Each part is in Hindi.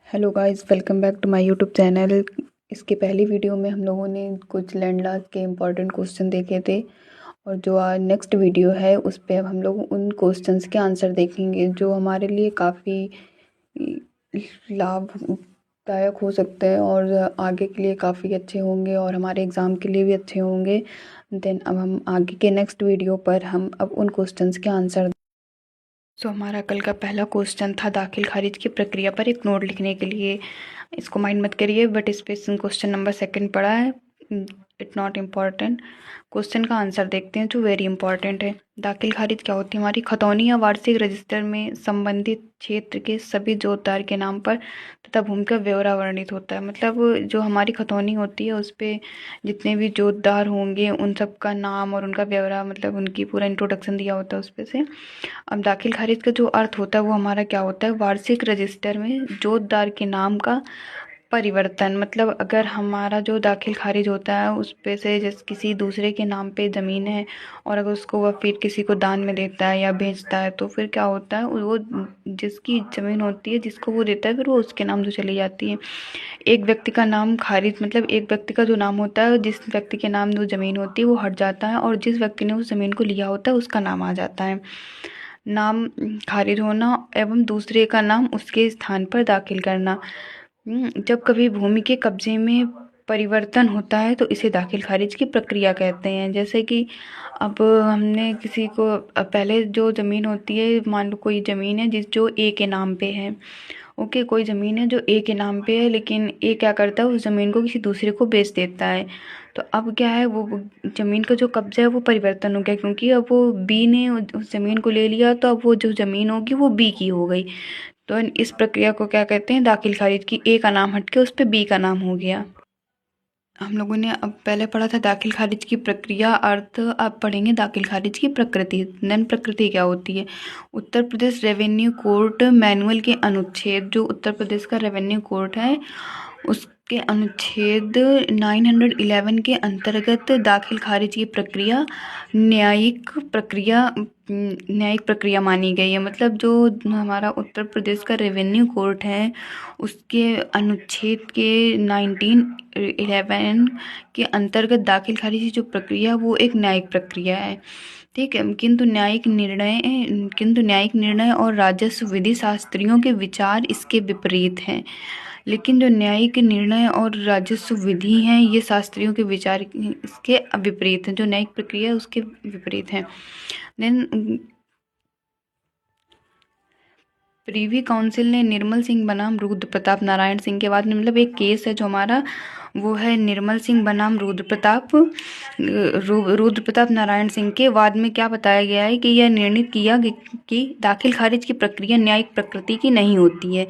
Hello guys, welcome back to my YouTube channel. इसके पहली वीडियो में हम लोगों ने कुछ लैंड लॉर्ड के इम्पोर्टेंट क्वेश्चन देखे थे, और जो आज नेक्स्ट वीडियो है उस पे अब हम लोग उन क्वेश्चंस के आंसर देखेंगे जो हमारे लिए काफ़ी लाभदायक हो सकते हैं और आगे के लिए काफ़ी अच्छे होंगे और हमारे एग्ज़ाम के लिए भी अच्छे होंगे। देन अब हम आगे के नेक्स्ट वीडियो पर हम अब उन क्वेश्चंस के आंसर। हमारा कल का पहला क्वेश्चन था दाखिल खारिज की प्रक्रिया पर एक नोट लिखने के लिए। इसको माइंड मत करिए, बट इस पे क्वेश्चन नंबर सेकंड पड़ा है, इट नॉट इम्पॉर्टेंट। क्वेश्चन का आंसर देखते हैं जो वेरी इंपॉर्टेंट है। दाखिल खारिज क्या होती है? हमारी खतौनी या वार्षिक रजिस्टर में संबंधित क्षेत्र के सभी जोतदार के नाम पर तथा भूमि का ब्यौरा वर्णित होता है। मतलब जो हमारी खतौनी होती है उस पर जितने भी जोतदार होंगे उन सब का नाम और उनका ब्यौरा, मतलब उनकी पूरा इंट्रोडक्शन दिया होता है उस पे से। अब दाखिल खारिज का जो अर्थ होता है वो हमारा क्या होता है? वार्षिक रजिस्टर में जोतदार के नाम का परिवर्तन। मतलब अगर हमारा जो दाखिल खारिज होता है उस पे से जैसे किसी दूसरे के नाम पे ज़मीन है और अगर उसको वह फिर किसी को दान में देता है या बेचता है तो फिर क्या होता है, वो जिसकी ज़मीन होती है जिसको वो देता है फिर वो उसके नाम से चली जाती है। एक व्यक्ति का नाम खारिज, मतलब एक व्यक्ति का जो नाम होता है, जिस व्यक्ति के नाम जो ज़मीन होती है वो हट जाता है और जिस व्यक्ति ने उस ज़मीन को लिया होता है उसका नाम आ जाता है। नाम खारिज होना एवं दूसरे का नाम उसके स्थान पर दाखिल करना। जब कभी भूमि के कब्जे में परिवर्तन होता है तो इसे दाखिल खारिज की प्रक्रिया कहते हैं। जैसे कि अब हमने किसी को पहले जो ज़मीन होती है, मान लो कोई ज़मीन है जो ए के नाम पे है। ओके, कोई ज़मीन है जो ए के नाम पे है, लेकिन ए क्या करता है, उस ज़मीन को किसी दूसरे को बेच देता है। तो अब क्या है, वो ज़मीन का जो कब्जा है वो परिवर्तन हो गया, क्योंकि अब वो बी ने उस ज़मीन को ले लिया, तो अब वो जो ज़मीन होगी वो बी की हो गई। तो इस प्रक्रिया को क्या कहते हैं? दाखिल खारिज की। ए का नाम हट के उस पर बी का नाम हो गया। हम लोगों ने अब पहले पढ़ा था दाखिल खारिज की प्रक्रिया अर्थ, अब पढ़ेंगे दाखिल खारिज की प्रकृति। देन प्रकृति क्या होती है? Uttar Pradesh revenue court manual के अनुच्छेद, जो उत्तर प्रदेश का रेवेन्यू कोर्ट है उसके अनुच्छेद 911 के अंतर्गत दाखिल खारिज की प्रक्रिया न्यायिक प्रक्रिया मानी गई है। मतलब जो हमारा उत्तर प्रदेश का रेवेन्यू कोर्ट है उसके अनुच्छेद के 1911 के अंतर्गत दाखिल खारिज की जो प्रक्रिया वो एक न्यायिक प्रक्रिया है। ठीक है, किंतु न्यायिक निर्णय और राजस्व विधि शास्त्रियों के विचार इसके विपरीत हैं। लेकिन जो न्यायिक निर्णय और राजस्व विधि हैं ये शास्त्रियों के विचार इसके विपरीत हैं, जो न्यायिक प्रक्रिया है उसके विपरीत हैं। देन प्रीवी काउंसिल ने निर्मल सिंह बनाम रुद्र प्रताप नारायण सिंह के बाद में, मतलब एक केस है जो हमारा वो है निर्मल सिंह बनाम रुद्र प्रताप नारायण सिंह के बाद में क्या बताया गया है कि यह निर्णित किया कि दाखिल खारिज की प्रक्रिया न्यायिक प्रकृति की नहीं होती है।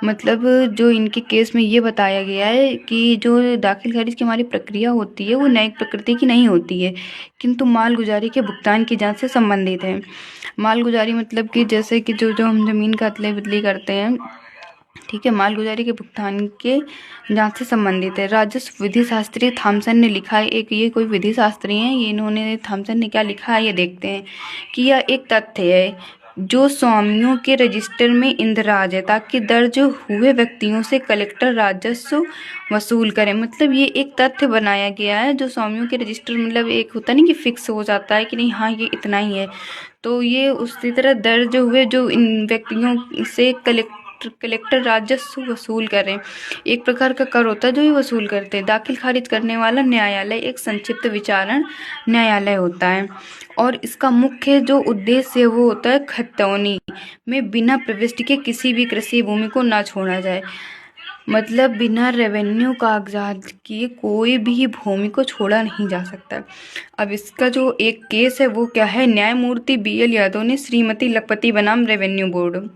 मतलब जो इनके केस में ये बताया गया है कि जो दाखिल खारिज की हमारी प्रक्रिया होती है वो न्यायिक प्रकृति की नहीं होती है, किंतु मालगुजारी के भुगतान की जांच से संबंधित है। मालगुजारी मतलब कि जैसे कि जो हम ज़मीन का अदला बदली करते हैं, ठीक है, मालगुजारी के भुगतान के जांच से संबंधित है। राजस्व विधि शास्त्री थॉमसन ने लिखा है, एक ये कोई विधि शास्त्री हैं, ये इन्होंने थॉमसन ने क्या लिखा है ये देखते हैं कि यह एक तथ्य है जो स्वामियों के रजिस्टर में इंदराज है, ताकि दर्ज हुए व्यक्तियों से कलेक्टर राजस्व वसूल करें। मतलब ये एक तथ्य बनाया गया है जो स्वामियों के रजिस्टर, मतलब एक होता नहीं कि फिक्स हो जाता है कि नहीं हाँ ये इतना ही है, तो ये उसी तरह दर्ज हुए जो इन व्यक्तियों से कलेक्टर राजस्व वसूल करें। एक प्रकार का कर होता है जो ये वसूल करते हैं। दाखिल खारिज करने वाला न्यायालय एक संक्षिप्त विचारण न्यायालय होता है और इसका मुख्य जो उद्देश्य है वो होता है खतौनी में बिना प्रविष्टि के किसी भी कृषि भूमि को ना छोड़ा जाए। मतलब बिना रेवेन्यू कागजात किए कोई भी भूमि को छोड़ा नहीं जा सकता। अब इसका जो एक केस है वो क्या है? न्यायमूर्ति BL यादव ने श्रीमती लखपति बनाम रेवेन्यू बोर्ड।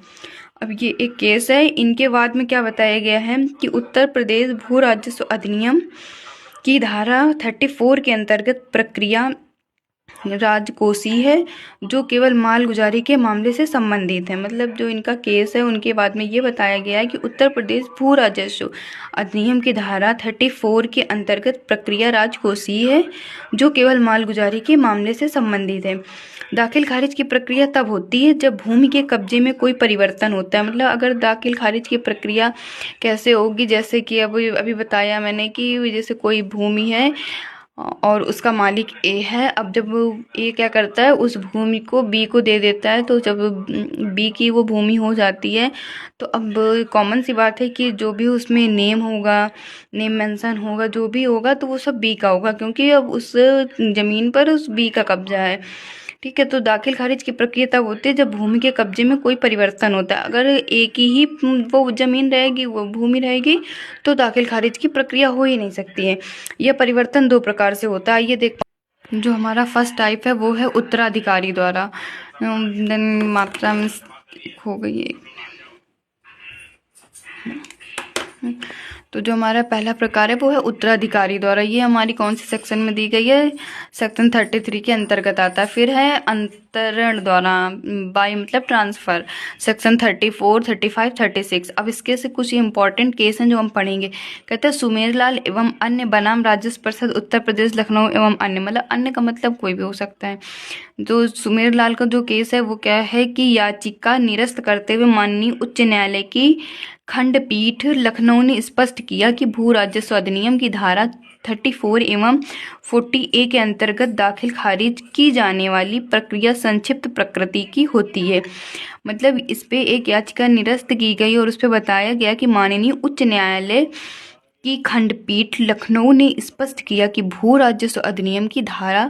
अब ये एक केस है, इनके बाद में क्या बताया गया है कि उत्तर प्रदेश भू राजस्व अधिनियम की धारा 34 के अंतर्गत प्रक्रिया राजकोषीय है जो केवल मालगुजारी के मामले से संबंधित है। मतलब जो इनका केस है उनके बाद में ये बताया गया है कि उत्तर प्रदेश भू राजस्व अधिनियम की धारा 34 के अंतर्गत प्रक्रिया राजकोषीय है जो केवल मालगुजारी के मामले से संबंधित है। दाखिल खारिज की प्रक्रिया तब होती है जब भूमि के कब्जे में कोई परिवर्तन होता है। मतलब अगर दाखिल खारिज की प्रक्रिया कैसे होगी, जैसे कि अभी बताया मैंने कि जैसे कोई भूमि है और उसका मालिक ए है। अब जब ए क्या करता है, उस भूमि को बी को दे देता है, तो जब बी की वो भूमि हो जाती है तो अब कॉमन सी बात है कि जो भी उसमें नेम होगा, नेम मेंशन होगा, जो भी होगा तो वो सब बी का होगा, क्योंकि अब उस ज़मीन पर उस बी का कब्जा है। ठीक है, तो दाखिल खारिज की प्रक्रिया तब होती है जब भूमि के कब्जे में कोई परिवर्तन होता है। अगर एक ही वो ज़मीन रहेगी, वो भूमि रहेगी, तो दाखिल खारिज की प्रक्रिया हो ही नहीं सकती है। यह परिवर्तन दो प्रकार से होता है, ये देख। जो हमारा फर्स्ट टाइप है वो है उत्तराधिकारी द्वारा। देन मात्रा में हो गई है। तो जो हमारा पहला प्रकार है वो है उत्तराधिकारी द्वारा। ये हमारी कौन सी सेक्शन में दी गई है, सेक्शन 33 के अंतर्गत आता है। फिर है अंतरण द्वारा, बाय मतलब ट्रांसफर, सेक्शन 34, 35, 36। अब इसके से कुछ इंपॉर्टेंट केस हैं जो हम पढ़ेंगे। कहते हैं सुमेरलाल एवं अन्य बनाम राजस्व परिषद उत्तर प्रदेश लखनऊ एवं अन्य। मतलब अन्य का मतलब कोई भी हो सकता है। जो सुमेरलाल का जो केस है वो क्या है कि याचिका निरस्त करते हुए माननीय उच्च न्यायालय की खंडपीठ लखनऊ ने स्पष्ट किया कि भू राजस्व अधिनियम की धारा 34 एवं 40A के अंतर्गत दाखिल खारिज की जाने वाली प्रक्रिया संक्षिप्त प्रकृति की होती है। मतलब इस पे एक याचिका निरस्त की गई और उस पे बताया गया कि माननीय उच्च न्यायालय की खंडपीठ लखनऊ ने स्पष्ट किया कि भू राजस्व अधिनियम की धारा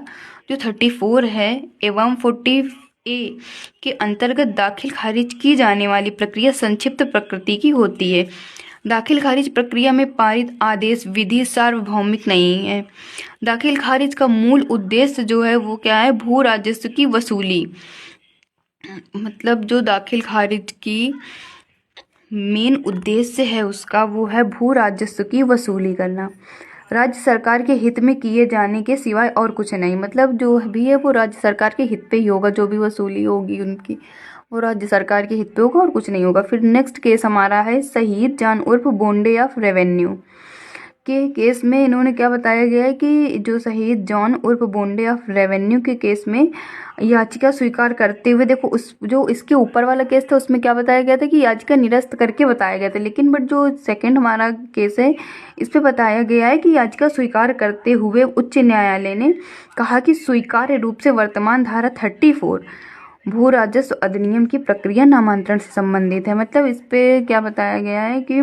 जो 34 है एवं 40A के अंतर्गत दाखिल खारिज की जाने वाली प्रक्रिया संक्षिप्त प्रकृति की होती है। दाखिल खारिज प्रक्रिया में पारित आदेश विधि सार्वभौमिक नहीं है। दाखिल खारिज का मूल उद्देश्य जो है वो क्या है, भू राजस्व की वसूली। मतलब जो दाखिल खारिज की मेन उद्देश्य है उसका वो है भू राजस्व की वसूली करना, राज्य सरकार के हित में किए जाने के सिवाय और कुछ नहीं। मतलब जो भी है वो राज्य सरकार के हित पे ही होगा, जो भी वसूली होगी उनकी वो राज्य सरकार के हित पे होगा और कुछ नहीं होगा। फिर नेक्स्ट केस हमारा है शहीद जान उर्फ बोंडे ऑफ रेवेन्यू के केस में। इन्होंने क्या बताया गया है कि जो शहीद जॉन उर्फ बोंडे ऑफ रेवेन्यू के केस में याचिका स्वीकार करते हुए, देखो उस जो इसके ऊपर वाला केस था उसमें क्या बताया गया था कि याचिका निरस्त करके बताया गया था, लेकिन बट जो सेकंड हमारा केस है इस पे बताया गया है कि याचिका स्वीकार करते हुए उच्च न्यायालय ने कहा कि स्वीकार्य रूप से वर्तमान धारा 34 भू राजस्व अधिनियम की प्रक्रिया नामांतरण से संबंधित है। मतलब इस पे क्या बताया गया है कि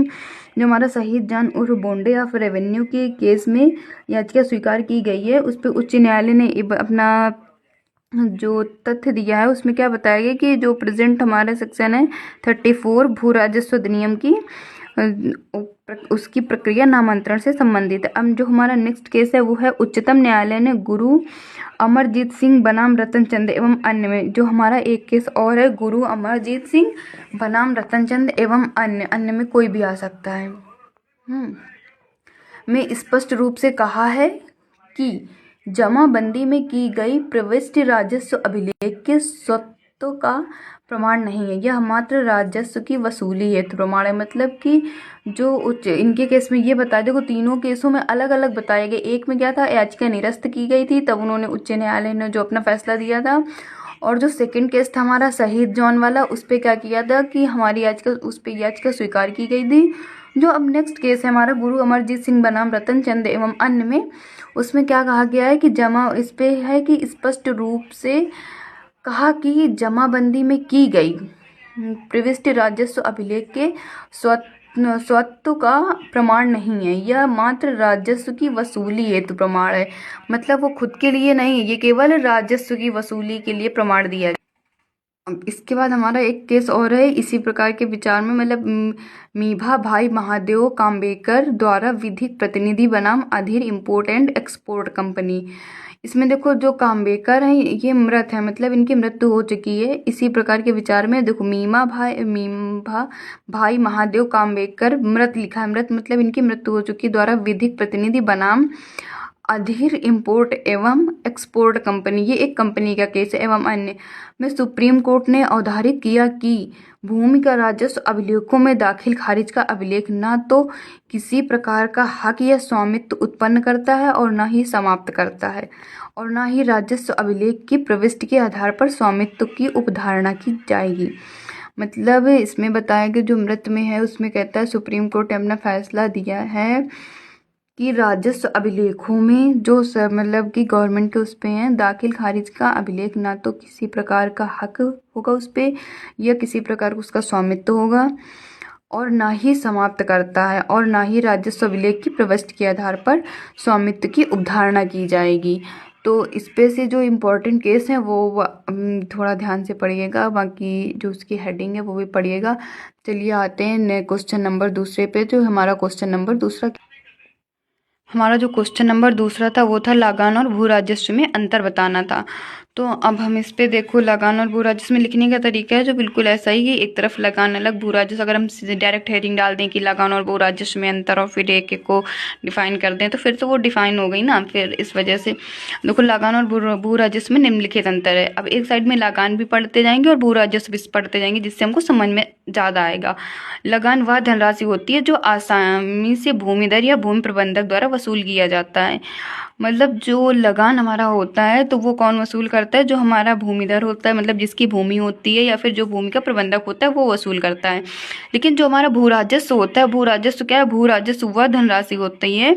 जो हमारा शहीद जान उर्फ बोंडे ऑफ रेवेन्यू के केस में याचिका स्वीकार की गई है, उस पर उच्च न्यायालय ने अपना जो तथ्य दिया है उसमें क्या बताया गया कि जो प्रेजेंट हमारा सेक्शन है 34 भू राजस्व अधिनियम की उसकी प्रक्रिया नामांतरण से संबंधित है। अब जो हमारा नेक्स्ट केस है वो है उच्चतम न्यायालय ने गुरु अमरजीत सिंह बनाम रतनचंद एवं अन्य में। जो हमारा एक केस और है गुरु अमरजीत सिंह बनाम रतनचंद एवं अन्य में कोई भी आ सकता है। में स्पष्ट रूप से कहा है कि जमाबंदी में की गई प्रविष्टि राजस्व अभिलेख के स्वत्व का प्रमाण नहीं है, यह मात्र राजस्व की वसूली हेतु प्रमाण है। मतलब कि जो उच्च इनके केस में ये बताया, देखो तीनों केसों में अलग अलग बताए गए। एक में क्या था, याचिका निरस्त की गई थी, तब उन्होंने उच्च न्यायालय ने जो अपना फैसला दिया था। और जो सेकंड केस था हमारा शहीद जॉन वाला, उस पर क्या किया था कि हमारी याचिका उस पर याचिका स्वीकार की गई थी। जो अब नेक्स्ट केस है हमारा गुरु अमरजीत सिंह बनाम रतनचंद एवं अन्य में, उसमें क्या कहा गया है कि इस पे है कि स्पष्ट रूप से कहा कि जमाबंदी में की गई प्रविष्टि राजस्व अभिलेख के स्वत्व का प्रमाण नहीं है, यह मात्र राजस्व की वसूली हेतु प्रमाण है। मतलब वो खुद के लिए नहीं, ये केवल राजस्व की वसूली के लिए प्रमाण दिया गया। अब इसके बाद हमारा एक केस और है इसी प्रकार के विचार में। मतलब मीभा भाई महादेव काम्बेकर द्वारा विधिक प्रतिनिधि बनाम अधीर इम्पोर्ट एंड एक्सपोर्ट कंपनी। इसमें देखो जो काम्बेकर हैं ये मृत है, मतलब इनकी मृत्यु हो चुकी है। इसी प्रकार के विचार में देखो मीभा भाई महादेव काम्बेकर मृत लिखा है, मृत मतलब इनकी मृत्यु हो चुकी, द्वारा विधिक प्रतिनिधि बनाम अधीर इंपोर्ट एवं एक्सपोर्ट कंपनी, ये एक कंपनी का केस है, एवं अन्य में सुप्रीम कोर्ट ने अवधारित किया कि भूमि का राजस्व अभिलेखों में दाखिल खारिज का अभिलेख न तो किसी प्रकार का हक या स्वामित्व उत्पन्न करता है और न ही समाप्त करता है, और न ही राजस्व अभिलेख की प्रविष्टि के आधार पर स्वामित्व की उपधारणा की जाएगी। मतलब इसमें बताया कि जो मृत में है उसमें कहता है सुप्रीम कोर्ट ने अपना फैसला दिया है कि राजस्व अभिलेखों में जो मतलब कि गवर्नमेंट के उस पे हैं दाखिल खारिज का अभिलेख ना तो किसी प्रकार का हक होगा उस पे या किसी प्रकार का उसका स्वामित्व होगा, और ना ही समाप्त करता है, और ना ही राजस्व अभिलेख की प्रविष्टि के आधार पर स्वामित्व की उपधारणा की जाएगी। तो इस पे से जो इम्पोर्टेंट केस हैं वो थोड़ा ध्यान से पढ़िएगा, बाकी जो उसकी हेडिंग है वो भी पढ़िएगा। चलिए आते हैं क्वेश्चन नंबर दूसरे पे। जो हमारा क्वेश्चन नंबर दूसरा था वो था लगान और भू राजस्व में अंतर बताना था। तो अब हम इस पे देखो लगान और भू राजस्व में लिखने का तरीका है जो बिल्कुल ऐसा ही है। एक तरफ लगान अलग भू राजस्व, अगर हम डायरेक्ट हेडिंग डाल दें कि लगान और भू राजस्व में अंतर और फिर एक एक को डिफाइन कर दें तो फिर तो वो डिफाइन हो गई ना। फिर इस वजह से देखो लगान और भू राजस्व में निम्नलिखित अंतर है। अब एक साइड में लगान भी पढ़ते जाएंगे और भू राजस्व भी पढ़ते जाएंगे जिससे हमको समझ में ज़्यादा आएगा। लगान वह धनराशि होती है जो आसानी से भूमिधर या भूमि प्रबंधक द्वारा वसूल किया जाता है। मतलब जो लगान हमारा होता है तो वो कौन वसूल करता है? जो हमारा भूमिधर होता है, मतलब जिसकी भूमि होती है या फिर जो भूमि का प्रबंधक होता है वो वसूल करता है। लेकिन जो हमारा भू राजस्व होता है, भू राजस्व क्या है? भू राजस्व वह धनराशि होती है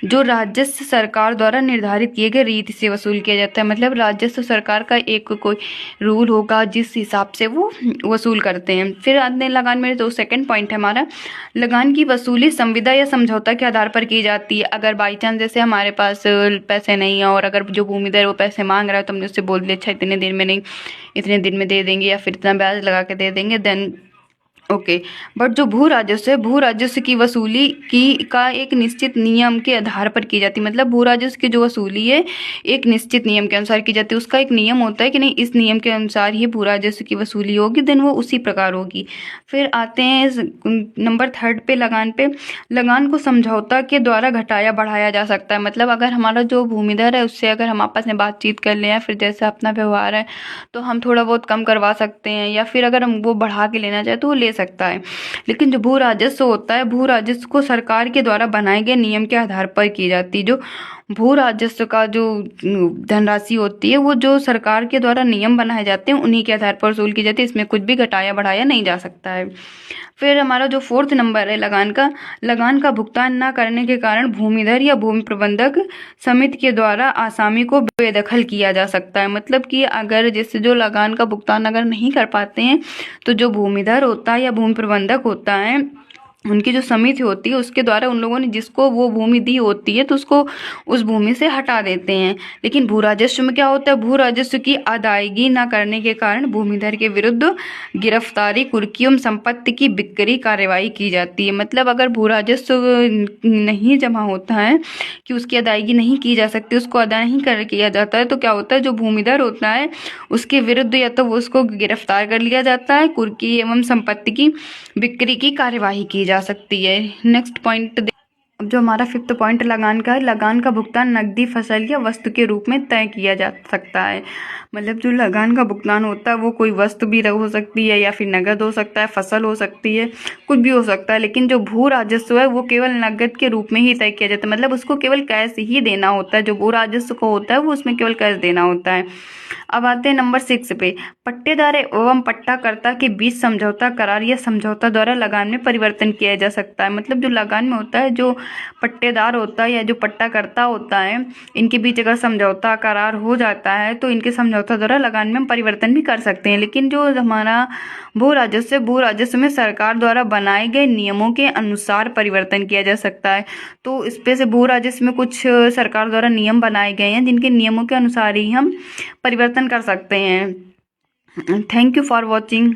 जो राजस्व सरकार द्वारा निर्धारित किए गए रीति से वसूल किया जाता है। मतलब राजस्व सरकार का एक कोई रूल होगा जिस हिसाब से वो वसूल करते हैं। फिर आते हैं लगान में, तो सेकंड पॉइंट है हमारा, लगान की वसूली संविदा या समझौता के आधार पर की जाती है। अगर बाई चांस जैसे हमारे पास पैसे नहीं है और अगर जो भूमिधर वो पैसे मांग रहा है तो हमने उससे बोल दिया अच्छा इतने दिन में नहीं, इतने दिन में दे देंगे या फिर इतना ब्याज लगा के दे देंगे, देन ओके। बट जो भू राजस्व है, भू राजस्व की वसूली का एक निश्चित नियम के आधार पर की जाती है। मतलब भू राजस्व की जो वसूली है एक निश्चित नियम के अनुसार की जाती है। उसका एक नियम होता है कि नहीं इस नियम के अनुसार ही भू राजस्व की वसूली होगी, देन वो उसी प्रकार होगी। फिर आते हैं नंबर थर्ड पे, लगान पे। लगान को समझौता के द्वारा घटाया बढ़ाया जा सकता है। मतलब अगर हमारा जो भूमिधर है उससे अगर हम आपस में बातचीत कर लें या फिर जैसा अपना व्यवहार है तो हम थोड़ा बहुत कम करवा सकते हैं, या फिर अगर हम वो बढ़ा के लेना चाहे तो वो ले सकता है। लेकिन जो भू राजस्व होता है, भू राजस्व को सरकार के द्वारा बनाए गए नियम के आधार पर की जाती है। जो भू राजस्व का जो धनराशि होती है वो जो सरकार के द्वारा नियम बनाए जाते हैं उन्हीं के आधार पर वसूल की जाती है। इसमें कुछ भी घटाया बढ़ाया नहीं जा सकता है। फिर हमारा जो फोर्थ नंबर है लगान का भुगतान न करने के कारण भूमिधर या भूमि प्रबंधक समिति के द्वारा आसामी को बेदखल किया जा सकता है। मतलब कि अगर जैसे जो लगान का भुगतान अगर नहीं कर पाते हैं तो जो भूमिधर होता है या भूमि प्रबंधक होता है उनकी जो समिति होती है उसके द्वारा उन लोगों ने जिसको वो भूमि दी होती है तो उसको उस भूमि से हटा देते हैं। लेकिन भू राजस्व में क्या होता है? भू राजस्व की अदायगी न करने के कारण भूमिधर के विरुद्ध गिरफ्तारी, कुर्की एवं संपत्ति की बिक्री कार्यवाही की जाती है। मतलब अगर भू राजस्व नहीं जमा होता है कि उसकी अदायगी नहीं की जा सकती, उसको अदा नहीं कर किया जाता है तो क्या होता है? जो भूमिधर होता है उसके विरुद्ध या तो वो उसको गिरफ्तार कर लिया जाता है, कुर्की एवं संपत्ति की बिक्री की कार्यवाही की जा सकती है। नेक्स्ट पॉइंट जो हमारा फिफ्थ पॉइंट लगान का है, लगान का भुगतान नकदी, फसल या वस्तु के रूप में तय किया जा सकता है। मतलब जो लगान का भुगतान होता है वो कोई वस्तु भी हो सकती है या फिर नगद हो सकता है, फसल हो सकती है, कुछ भी हो सकता है। लेकिन जो भू राजस्व है वो केवल नगद के रूप में ही तय किया जाता है। मतलब उसको केवल कैश ही देना होता है। जो भू राजस्व को होता है वो उसमें केवल कैश देना होता है। अब आते हैं नंबर 6 पे, पट्टेदार एवं पट्टाकर्ता के बीच समझौता करार या समझौता द्वारा लगान में परिवर्तन किया जा सकता है। मतलब जो लगान में होता है, जो पट्टेदार होता है या जो पट्टाकर्ता होता है, इनके बीच अगर समझौता करार हो जाता है तो इनके समझौता द्वारा लगान में हम परिवर्तन भी कर सकते हैं। लेकिन जो हमारा भू राजस्व में सरकार द्वारा बनाए गए नियमों के अनुसार परिवर्तन किया जा सकता है। तो इस पे से भू राजस्व में कुछ सरकार द्वारा नियम बनाए गए हैं जिनके नियमों के अनुसार ही हम परिवर्तन कर सकते हैं। Thank you for watching.